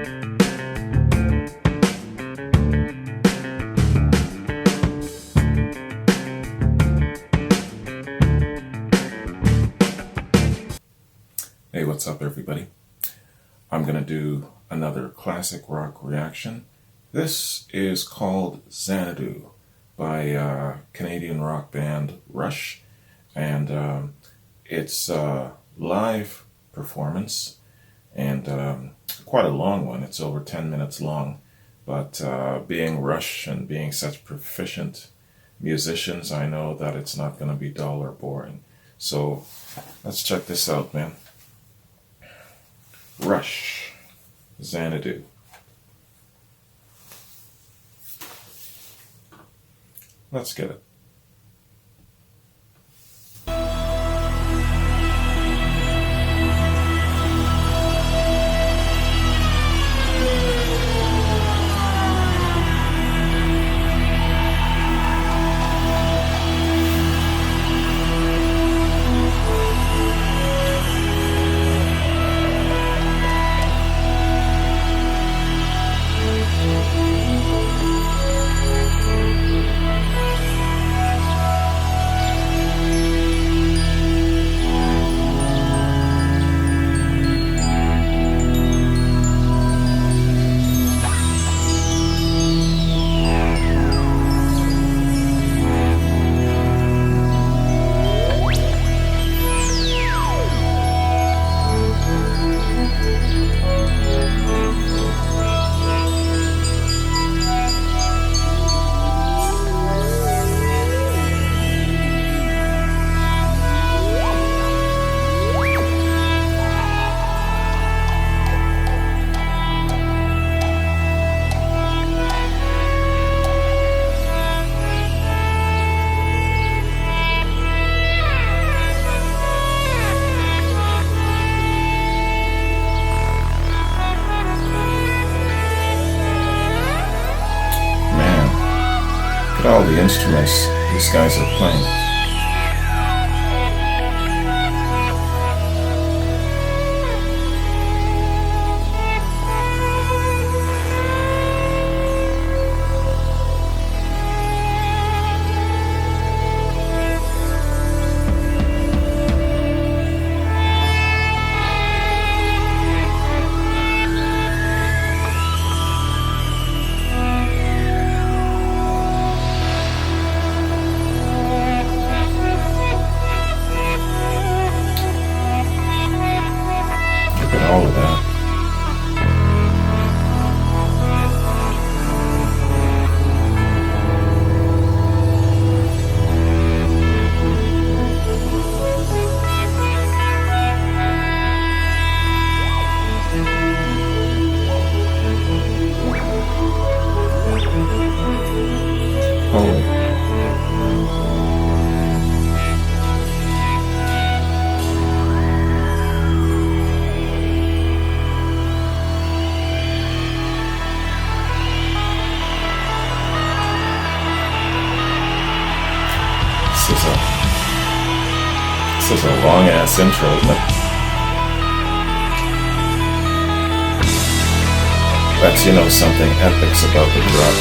Hey, what's up everybody? I'm going to do another classic rock reaction. This is called Xanadu by Canadian rock band Rush, and it's a live performance, and quite a long one. It's over 10 minutes long, but being Rush and being such proficient musicians, I know that it's not going to be dull or boring. So let's check this out, man. Rush, Xanadu. Let's get it. All the instruments these guys are playing. All of that. Holy. This is a long ass intro, isn't it? Lets you know something epic's about to drop.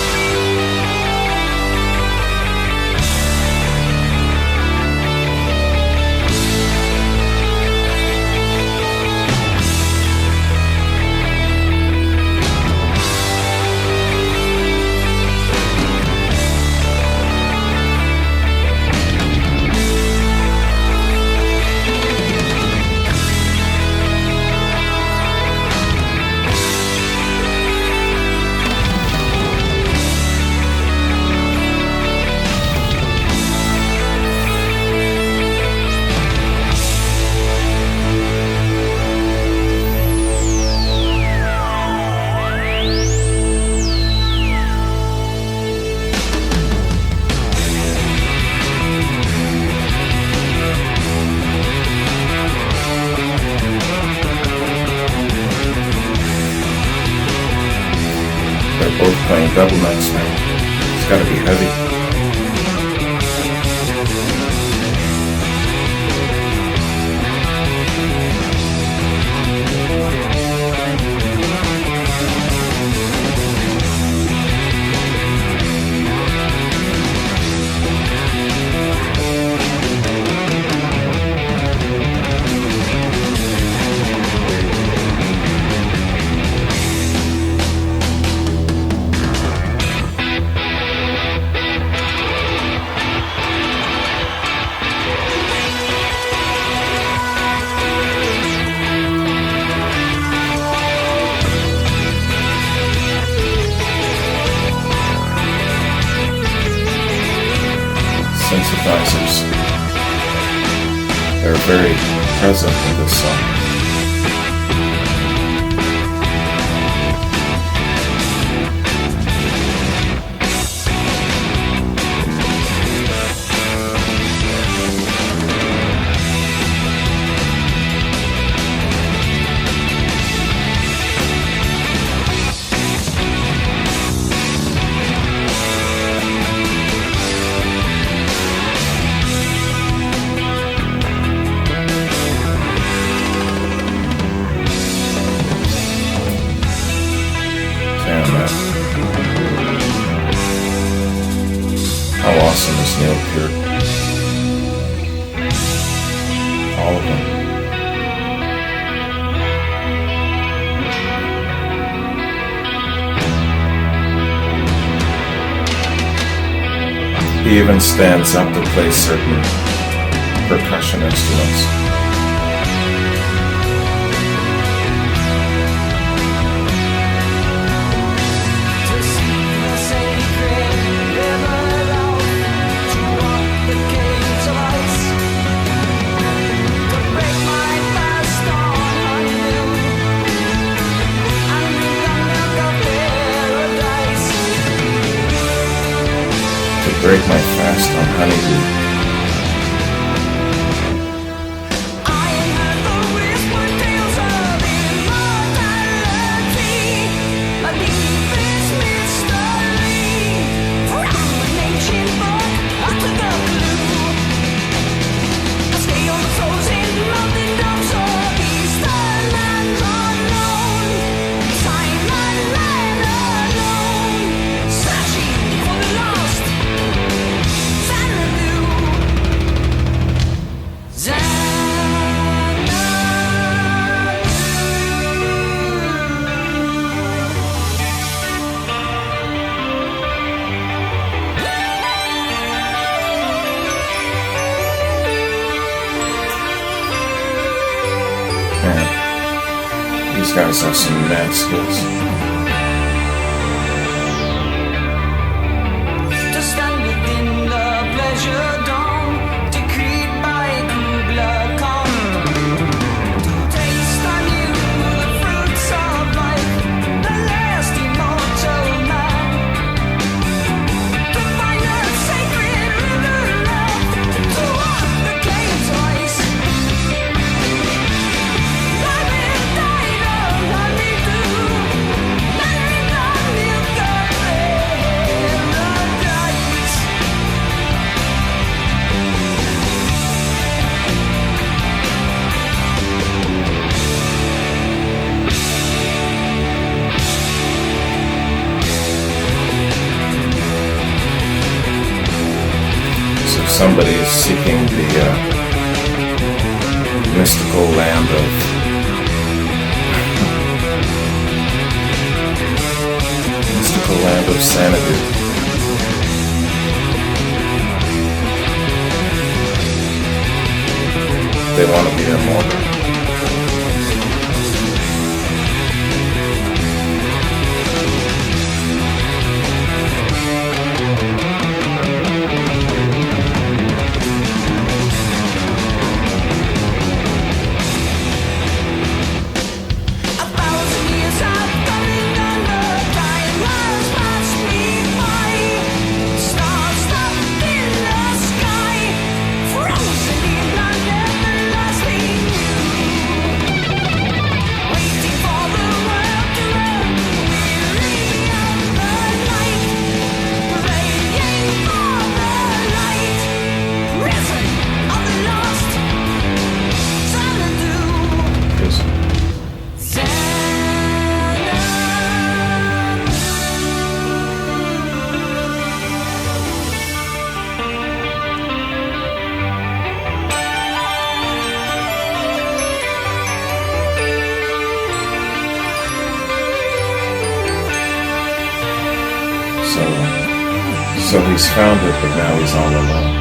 They're both playing double notes now. It's gotta be heavy. They're very present in this song. How awesome is Neil Peart? All of them. He even stands up to play certain percussion instruments. Break my fast on honeydew. Man, these guys have some mad skills. To stand within the pleasure dome, decreed by Kubla Khan. To taste anew the fruits of life, the last immortal man. To find a sacred river love, to walk the caves of ice. Somebody is seeking the mystical land of Xanadu. They want to be immortal. So he's found it, but now he's all alone.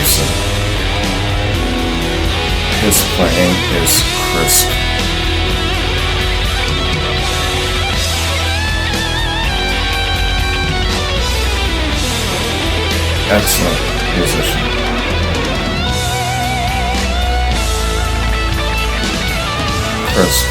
explosive. His playing is crisp. Excellent musician. Crisp.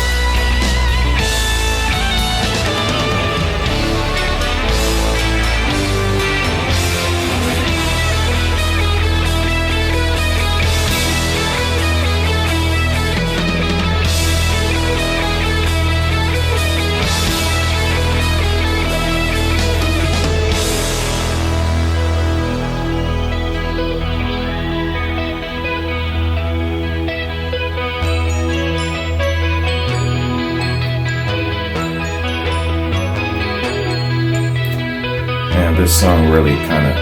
And this song really kind of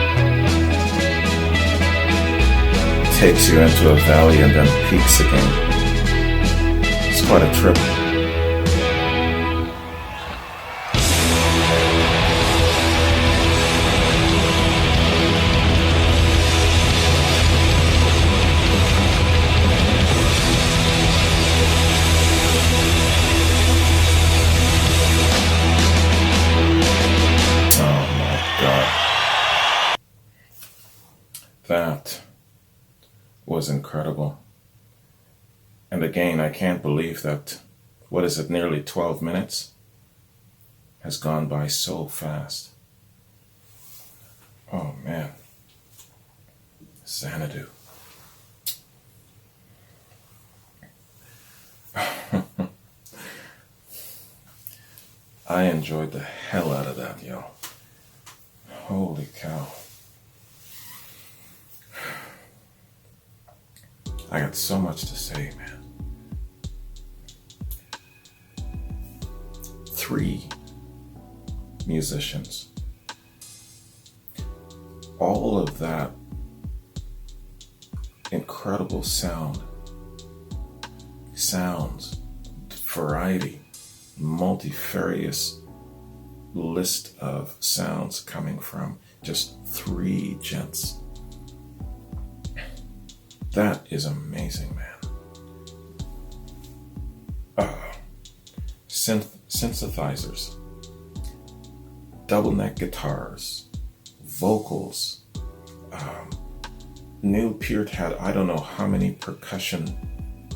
takes you into a valley and then peaks again. It's quite a trip. That was incredible. And again, I can't believe that, what is it, nearly 12 minutes has gone by so fast. Oh man. Xanadu. I enjoyed the hell out of that, yo. Holy cow. I got so much to say, man. 3 musicians. All of that incredible sounds, variety, multifarious list of sounds coming from just 3 gents. That is amazing, man. Synthesizers, double neck guitars, vocals. Neil Peart had I don't know how many percussion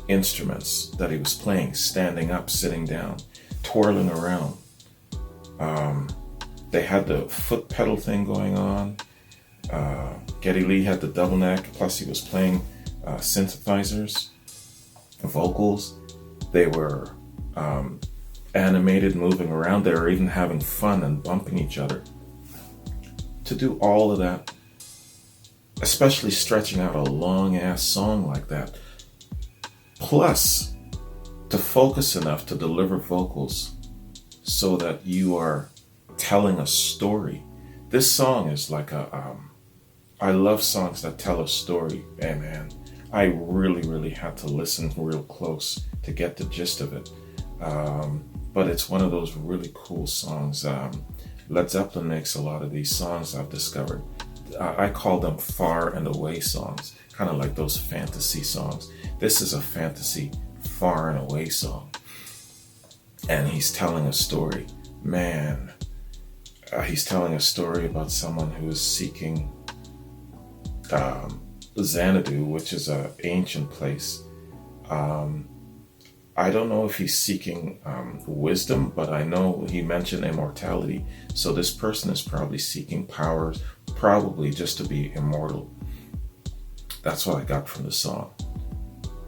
instruments that he was playing, standing up, sitting down, twirling around. They had the foot pedal thing going on. Geddy Lee had the double neck, plus he was playing synthesizers, vocals. They were animated, moving around. They were even having fun and bumping each other. To do all of that, especially stretching out a long ass song like that, plus to focus enough to deliver vocals so that you are telling a story. This song is like I love songs that tell a story. Hey man, I really had to listen real close to get the gist of it. But it's one of those really cool songs. Led Zeppelin makes a lot of these songs, I've discovered. I call them far and away songs, kind of like those fantasy songs. This is a fantasy far and away song. And he's telling a story. Man, he's telling a story about someone who is seeking Xanadu, which is an ancient place. I don't know if he's seeking wisdom, but I know he mentioned immortality. So this person is probably seeking powers, probably just to be immortal. That's what I got from the song.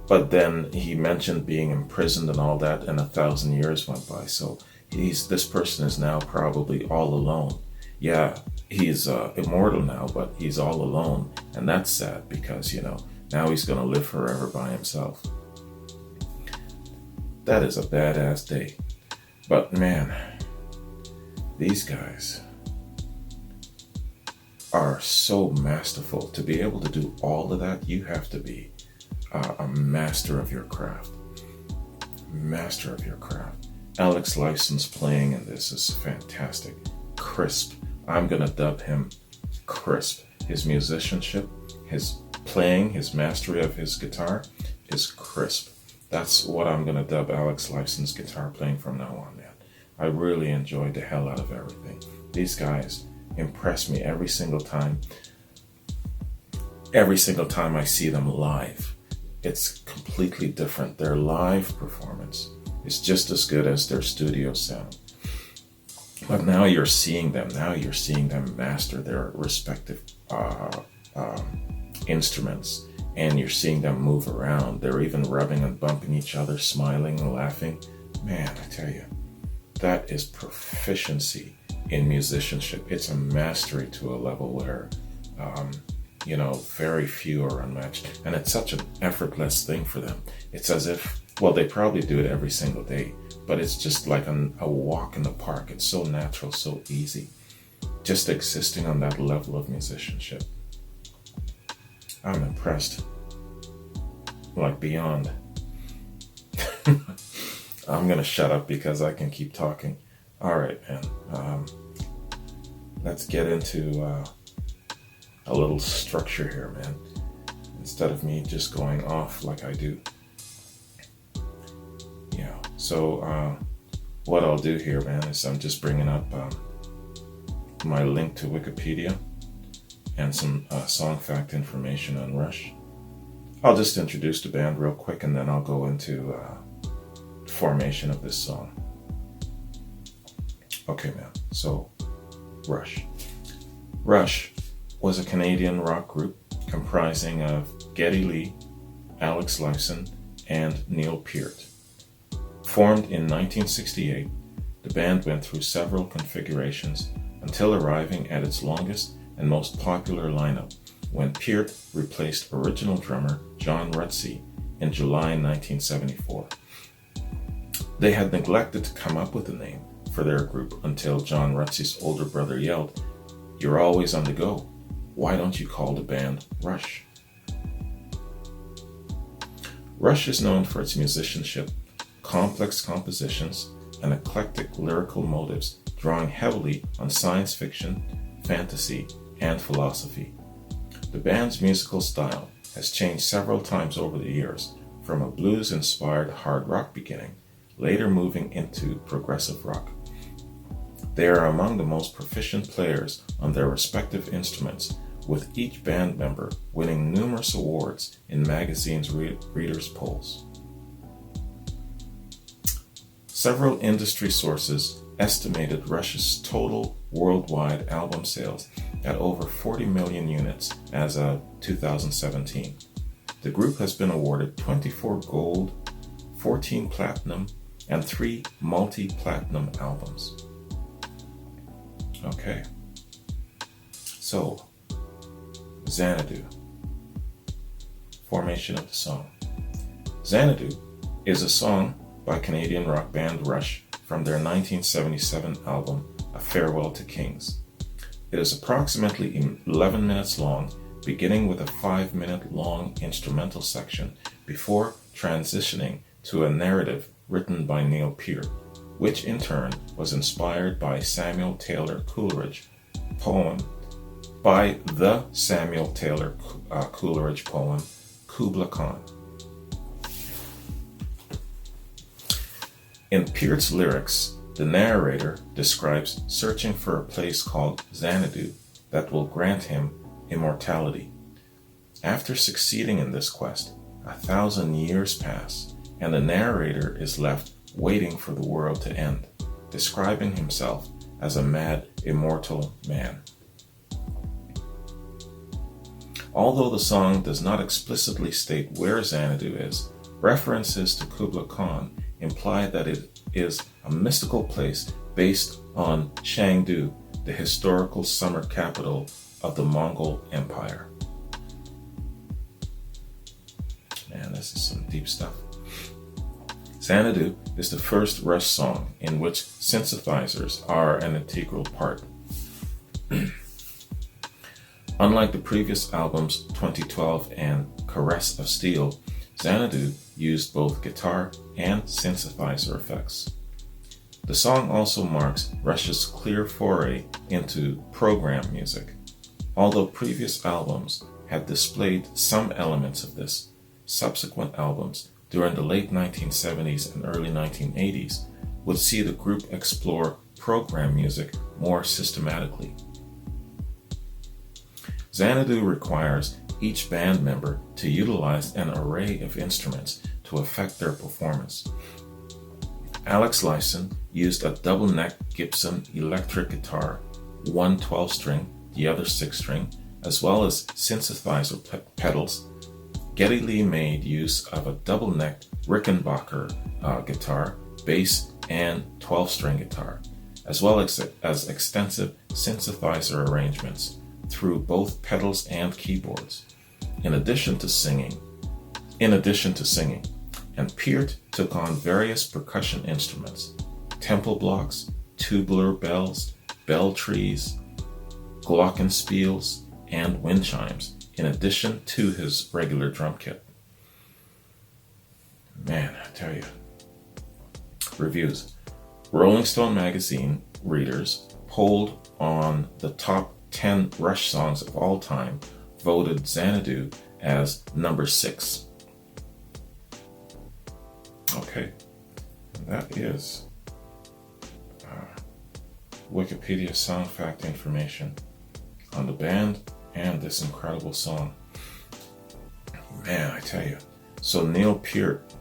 But then he mentioned being imprisoned and all that, and 1,000 years went by. So this person is now probably all alone. Yeah, he's immortal now, but he's all alone. And that's sad because, now he's going to live forever by himself. That is a badass day. But man, these guys are so masterful. To be able to do all of that, you have to be a master of your craft. Master of your craft. Alex Lifeson's playing in this is fantastic. Crisp. I'm gonna dub him Crisp. His musicianship, his playing, his mastery of his guitar is crisp. That's what I'm going to dub Alex Lifeson's guitar playing from now on, man. I really enjoyed the hell out of everything. These guys impress me every single time. Every single time I see them live, it's completely different. Their live performance is just as good as their studio sound. But now you're seeing them. Now you're seeing them master their respective instruments, and you're seeing them move around. They're even rubbing and bumping each other, smiling and laughing. Man, I tell you, that is proficiency in musicianship. It's a mastery to a level where, very few are unmatched. And it's such an effortless thing for them. It's as if, well, they probably do it every single day, but it's just like a walk in the park. It's so natural, so easy. Just existing on that level of musicianship. I'm impressed. Like beyond. I'm going to shut up because I can keep talking. All right, man. Let's get into a little structure here, man. Instead of me just going off like I do. Yeah, so what I'll do here, man, is I'm just bringing up my link to Wikipedia and some song fact information on Rush. I'll just introduce the band real quick, and then I'll go into formation of this song. Okay, man. So, Rush. Rush was a Canadian rock group comprising of Geddy Lee, Alex Lifeson, and Neil Peart. Formed in 1968, the band went through several configurations until arriving at its longest and most popular lineup when Peart replaced original drummer John Rutsey in July 1974. They had neglected to come up with a name for their group until John Rutsey's older brother yelled, "You're always on the go. Why don't you call the band Rush?" Rush is known for its musicianship, complex compositions, and eclectic lyrical motives, drawing heavily on science fiction, fantasy, and philosophy. The band's musical style has changed several times over the years, from a blues-inspired hard rock beginning, later moving into progressive rock. They are among the most proficient players on their respective instruments, with each band member winning numerous awards in magazines' readers' polls. Several industry sources estimated Rush's total worldwide album sales at over 40 million units as of 2017. The group has been awarded 24 gold, 14 platinum, and 3 multi-platinum albums. Okay. So, Xanadu. Formation of the song. Xanadu is a song by Canadian rock band Rush from their 1977 album, A Farewell to Kings. It is approximately 11 minutes long, beginning with a 5-minute long instrumental section before transitioning to a narrative written by Neil Peart, which in turn was inspired by Samuel Taylor Coleridge poem, Kubla Khan. In Peart's lyrics, the narrator describes searching for a place called Xanadu that will grant him immortality. After succeeding in this quest, 1,000 years pass, and the narrator is left waiting for the world to end, describing himself as a mad, immortal man. Although the song does not explicitly state where Xanadu is, references to Kubla Khan imply that it is a mystical place based on Chengdu, the historical summer capital of the Mongol Empire. Man, this is some deep stuff. Xanadu is the first Rush song in which synthesizers are an integral part. Unlike the previous albums 2012 and Caress of Steel, Xanadu used both guitar and synthesizer effects. The song also marks Rush's clear foray into program music. Although previous albums had displayed some elements of this. Subsequent albums during the late 1970s and early 1980s would see the group explore program music more systematically. Xanadu requires each band member to utilize an array of instruments to affect their performance. Alex Lifeson used a double-neck Gibson electric guitar, one 12-string, the other 6-string, as well as synthesizer pedals. Geddy Lee made use of a double-necked Rickenbacker guitar, bass, and 12-string guitar, as well as extensive synthesizer arrangements through both pedals and keyboards. In addition to singing, and Peart took on various percussion instruments, temple blocks, tubular bells, bell trees, glockenspiels, and wind chimes, in addition to his regular drum kit. Man, I tell you. Reviews. Rolling Stone magazine readers polled on the top 10 Rush songs of all time voted Xanadu as number 6. Okay, that is Wikipedia song fact information on the band and this incredible song. Man, I tell you. So Neil Peart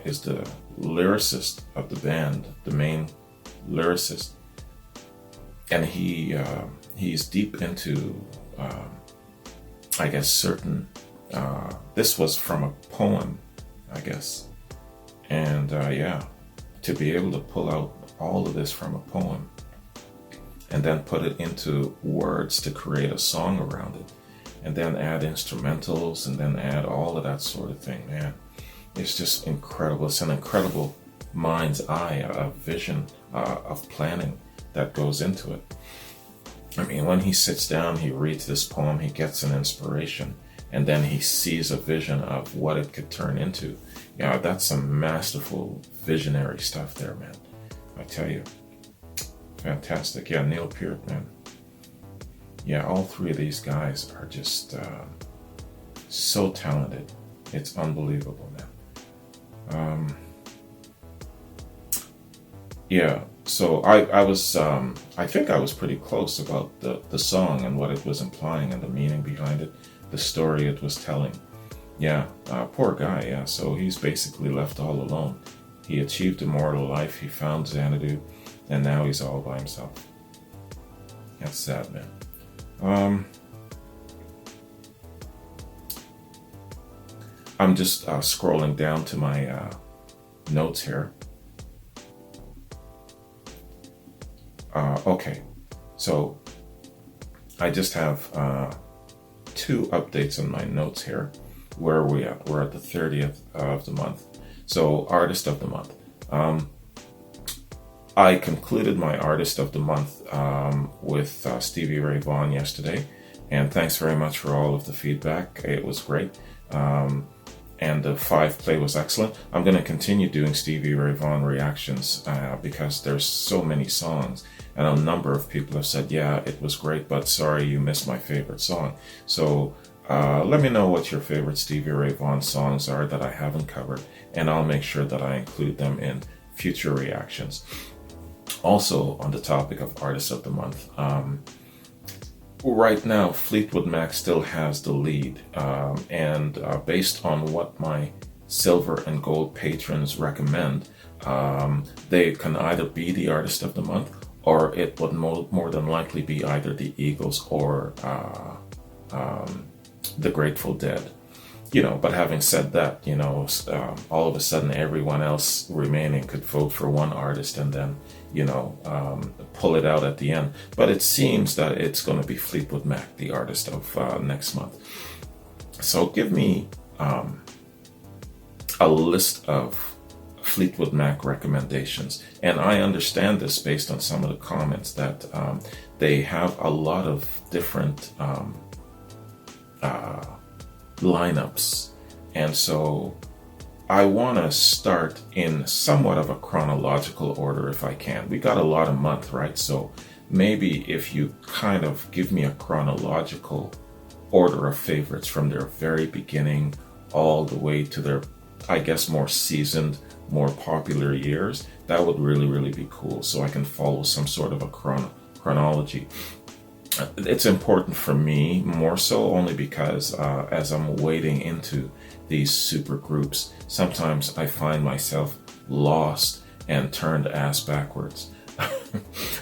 is the lyricist of the band, the main lyricist, and he's deep into I guess certain this was from a poem, I guess, and yeah, to be able to pull out all of this from a poem and then put it into words to create a song around it, and then add instrumentals and then add all of that sort of thing, man, it's just incredible. It's an incredible mind's eye, a vision of planning that goes into it. I mean, when he sits down, he reads this poem, he gets an inspiration, and then he sees a vision of what it could turn into. Yeah, that's some masterful visionary stuff there, man. I tell you. Fantastic. Yeah, Neil Peart, man. Yeah, all three of these guys are just so talented. It's unbelievable, man. Yeah, so I was, I think I was pretty close about the song and what it was implying and the meaning behind it, the story it was telling. Yeah, poor guy, yeah, so he's basically left all alone. He achieved immortal life, he found Xanadu, and now he's all by himself. That's sad, man. I'm just scrolling down to my notes here. Okay, so I just have 2 updates in my notes here. Where are we at? We're at the 30th of the month. So, Artist of the Month. I concluded my Artist of the Month with Stevie Ray Vaughan yesterday, and thanks very much for all of the feedback. It was great, and the 5 play was excellent. I'm going to continue doing Stevie Ray Vaughan reactions because there's so many songs, and a number of people have said, yeah, it was great, but sorry you missed my favorite song. So let me know what your favorite Stevie Ray Vaughan songs are that I haven't covered, and I'll make sure that I include them in future reactions. Also, on the topic of Artist of the Month, right now Fleetwood Mac still has the lead, and based on what my silver and gold patrons recommend, they can either be the Artist of the Month, or it would more than likely be either the Eagles or the Grateful Dead. You know, but having said that, you know, all of a sudden everyone else remaining could vote for one artist and then, you know, pull it out at the end. But it seems that it's going to be Fleetwood Mac, the artist of next month. So give me a list of Fleetwood Mac recommendations. And I understand this based on some of the comments that they have a lot of different lineups, and so I want to start in somewhat of a chronological order if I can. We got a lot of month, right? So maybe if you kind of give me a chronological order of favorites from their very beginning all the way to their, I guess, more seasoned, more popular years. That would really, really be cool. So I can follow some sort of a chronology. It's important for me more so only because as I'm wading into these super groups, sometimes I find myself lost and turned ass backwards.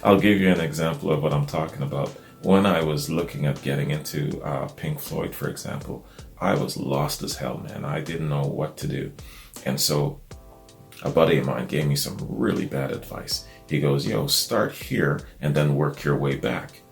I'll give you an example of what I'm talking about. When I was looking at getting into Pink Floyd, for example, I was lost as hell, man. I didn't know what to do. And so a buddy of mine gave me some really bad advice. He goes, yo, start here and then work your way back.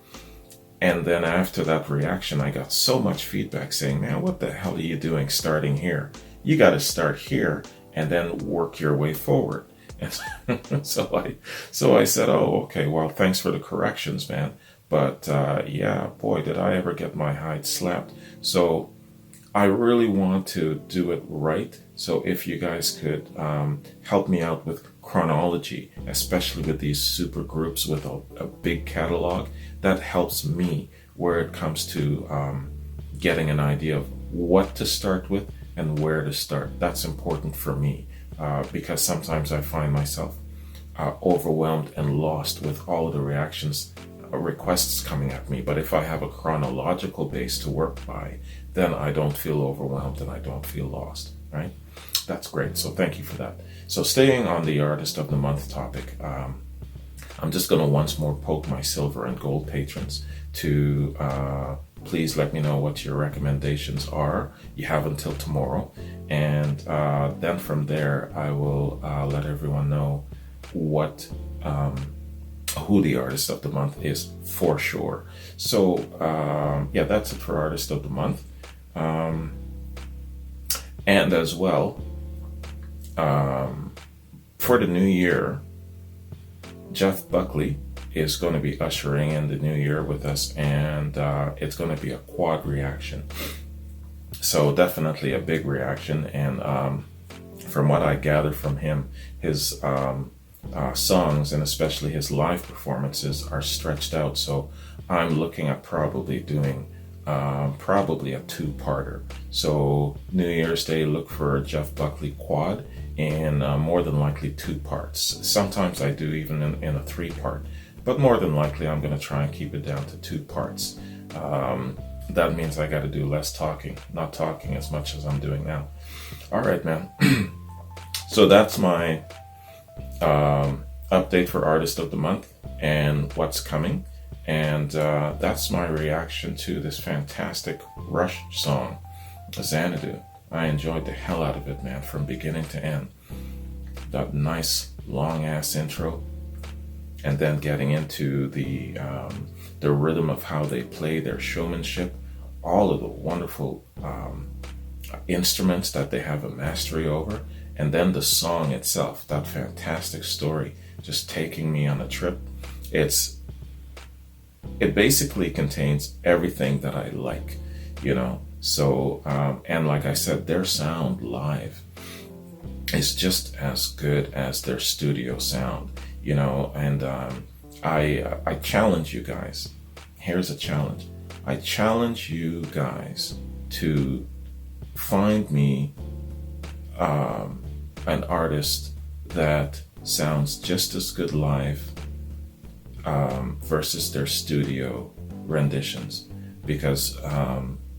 And then after that reaction, I got so much feedback saying, man, what the hell are you doing starting here? You got to start here and then work your way forward. And so I said, oh, okay, well, thanks for the corrections, man. But yeah, boy, did I ever get my hide slapped. So I really want to do it right. So if you guys could help me out with chronology, especially with these super groups with a big catalog, that helps me where it comes to getting an idea of what to start with and where to start. That's important for me because sometimes I find myself overwhelmed and lost with all of the requests coming at me. But if I have a chronological base to work by, then I don't feel overwhelmed and I don't feel lost, right? That's great. So thank you for that. So staying on the Artist of the Month topic, I'm just going to once more poke my silver and gold patrons to please let me know what your recommendations are. You have until tomorrow. And then from there, I will let everyone know what who the Artist of the Month is for sure. So yeah, that's it for Artist of the Month. And as well, for the new year, Jeff Buckley is going to be ushering in the new year with us, and it's going to be a quad reaction. So definitely a big reaction, and from what I gather from him, his songs and especially his live performances are stretched out. So I'm looking at probably doing probably a two-parter. So New Year's Day, look for Jeff Buckley quad in more than likely 2 parts. Sometimes I do even in a 3-part, but more than likely I'm going to try and keep it down to 2 parts. That means I got to do less talking, not talking as much as I'm doing now. All right, man. So that's my update for Artist of the Month and what's coming. And that's my reaction to this fantastic Rush song, Xanadu. I enjoyed the hell out of it, man, from beginning to end. That nice long-ass intro, and then getting into the rhythm of how they play, their showmanship, all of the wonderful instruments that they have a mastery over, and then the song itself, that fantastic story, just taking me on a trip. It basically contains everything that I like, you know. So, and like I said, their sound live is just as good as their studio sound, you know. And I challenge you guys. Here's a challenge. I challenge you guys to find me an artist that sounds just as good live versus their studio renditions, because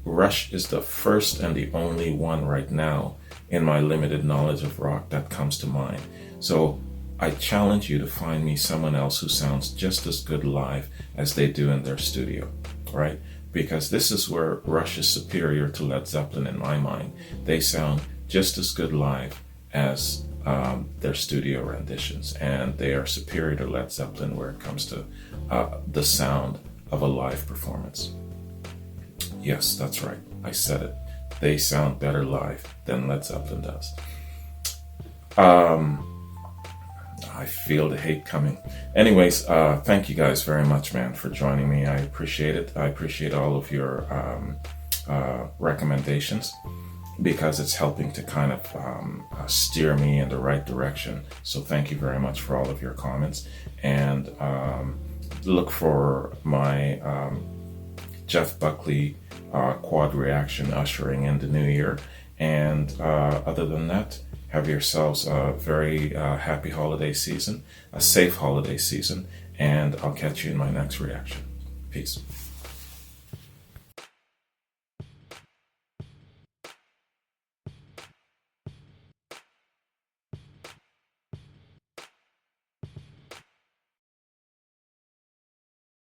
Rush is the first and the only one right now in my limited knowledge of rock that comes to mind. So I challenge you to find me someone else who sounds just as good live as they do in their studio, right? Because this is where Rush is superior to Led Zeppelin in my mind. They sound just as good live as their studio renditions, and they are superior to Led Zeppelin where it comes to the sound of a live performance. Yes, that's right. I said it. They sound better live than Led Zeppelin does. I feel the hate coming. Anyways, thank you guys very much, man, for joining me. I appreciate it. I appreciate all of your recommendations, because it's helping to kind of steer me in the right direction. So thank you very much for all of your comments. And look for my Jeff Buckley quad reaction ushering in the new year. And other than that, have yourselves a very happy holiday season, a safe holiday season, and I'll catch you in my next reaction. Peace.